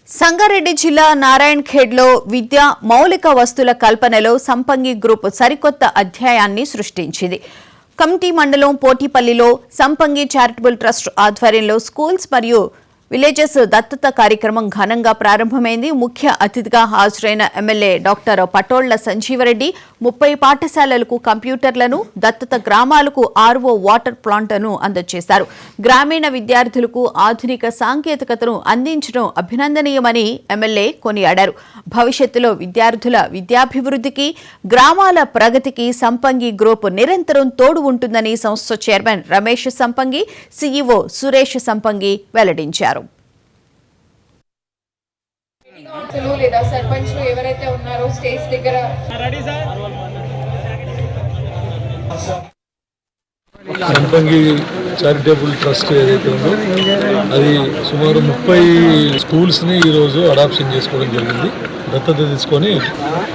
సంగారెడ్డి జిల్లా నారాయణఖేడ్లో విద్యా మౌలిక వస్తుల కల్పనలో సంపంగి గ్రూప్ సరికొత్త అధ్యాయాన్ని సృష్టించింది. కమిటీ మండలం పోటీపల్లిలో సంపంగి చారిటబుల్ ట్రస్ట్ ఆధ్వర్యంలో స్కూల్స్ మరియు విలేజెస్ దత్తత కార్యక్రమం ఘనంగా ప్రారంభమైంది. ముఖ్య అతిథిగా హాజరైన ఎమ్మెల్యే డాక్టర్ పటోళ్ల సంజీవరెడ్డి 30 పాఠశాలలకు కంప్యూటర్లను, దత్తత గ్రామాలకు ఆర్ఓ వాటర్ ప్లాంట్ను అందజేశారు. గ్రామీణ విద్యార్థులకు ఆధునిక సాంకేతికతను అందించడం అభినందనీయమని ఎమ్మెల్యే కొనియాడారు. భవిష్యత్తులో విద్యార్థుల విద్యాభివృద్ధికి, గ్రామాల ప్రగతికి సంపంగి గ్రూప్ నిరంతరం తోడు ఉంటుందని సంస్థ చైర్మన్ రమేష్ సంపంగి, సీఈఓ సురేష్ సంపంగి వెల్లడించారు. లేదా సర్పంచ్లు ఎవరైతే ఉన్నారో స్టేజ్ దగ్గర సంపంగి చారిటబుల్ ట్రస్ట్ ఏదైతే ఉందో అది సుమారు 30 స్కూల్స్ని ఈరోజు అడాప్షన్ చేసుకోవడం జరిగింది. దత్తత తీసుకొని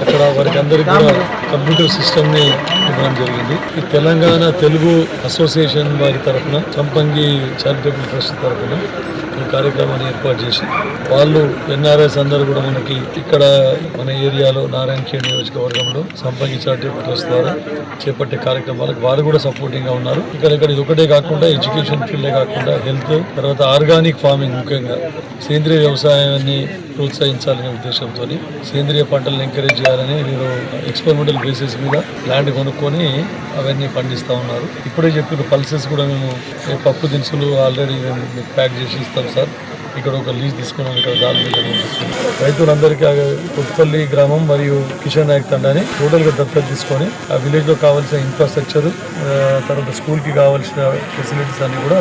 అక్కడ వారికి అందరికీ కూడా కంప్యూటర్ సిస్టమ్ని ఇవ్వడం జరిగింది. ఈ తెలంగాణ తెలుగు అసోసియేషన్ వారి తరఫున సంపంగి చారిటబుల్ ట్రస్ట్ తరఫున ఈ కార్యక్రమాన్ని ఏర్పాటు చేసి వాళ్ళు ఎన్ఆర్ఎస్ అందరూ కూడా మనకి ఇక్కడ మన ఏరియాలో నారాయణఖేడ్ నియోజకవర్గంలో సంపంగి చారిటబుల్ ట్రస్ట్ ద్వారా చేపట్టే కార్యక్రమాలకు వారు కూడా సపోర్టింగ్ గా ఉన్నారు. ఇక్కడ ఇది ఒకటే కాకుండా ఎడ్యుకేషన్ ఫీల్డే కాకుండా హెల్త్, తర్వాత ఆర్గానిక్ ఫార్మింగ్, ముఖ్యంగా సేంద్రియ వ్యవసాయాన్ని ప్రోత్సహించాలనే ఉద్దేశంతో సేంద్రియ పంటలను ఎంకరేజ్ చేయాలని మీరు ఎక్స్పెరిమెంటల్ బేసిస్ మీద ల్యాండ్ కొనుక్కొని అవన్నీ పండిస్తూ ఉన్నారు. ఇప్పుడే చెప్పిన పల్సెస్ కూడా మేము పప్పు దినుసులు ఆల్రెడీ మేము ప్యాక్ చేసి ఇస్తాం సార్. ఇక్కడ ఒక లీజ్ తీసుకున్నాం. ఇక్కడ దాని మీద రైతులందరికీ కొత్తపల్లి గ్రామం మరియు కిషన్ నాయక్ తండాని టోటల్గా దత్తత తీసుకొని ఆ విలేజ్లో కావాల్సిన ఇన్ఫ్రాస్ట్రక్చర్, తర్వాత స్కూల్కి కావాల్సిన ఫెసిలిటీస్ అన్ని కూడా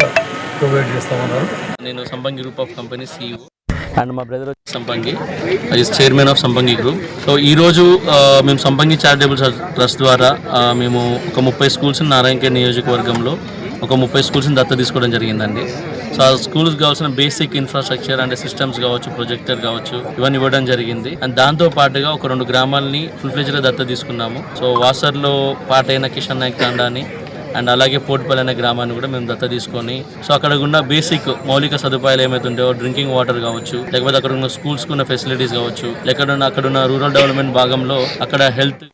ప్రొవైడ్ చేస్తామన్నారు. నేను సంపంగి group of company CEO and మా బ్రదర్ సంపంగి ఈజ్ చైర్మన్ ఆఫ్ సంపంగి గ్రూప్. సో ఈరోజు మేము సంపంగి చారిటబుల్ ట్రస్ట్ ద్వారా మేము ఒక 30 స్కూల్స్ నారాయణఖేడ్ నియోజకవర్గంలో ఒక 30 స్కూల్స్ని దత్తత తీసుకోవడం జరిగిందండి. సో ఆ స్కూల్స్కి కావాల్సిన బేసిక్ ఇన్ఫ్రాస్ట్రక్చర్ అంటే సిస్టమ్స్ కావచ్చు, ప్రొజెక్టర్ కావచ్చు, ఇవన్నీ ఇవ్వడం జరిగింది. అండ్ దాంతో పాటుగా ఒక 2 గ్రామాలని ఫుల్ ఫ్లెజ్డ్గా దత్తత తీసుకున్నాము. సో వాసర్లో పాటైన కిషన్ నాయక్ తాండాని అండ్ అలాగే పోటీపల్లి అనే గ్రామాన్ని కూడా మేము దత్తత తీసుకొని సో అక్కడ ఉన్న బేసిక్ మౌలిక సదుపాయాలు ఏమైతే ఉంటాయో, డ్రింకింగ్ వాటర్ కావచ్చు, లేకపోతే అక్కడ ఉన్న స్కూల్స్కి ఉన్న ఫెసిలిటీస్ కావచ్చు, లేకపోతే అక్కడ ఉన్న రూరల్ డెవలప్మెంట్ భాగంలో అక్కడ హెల్త్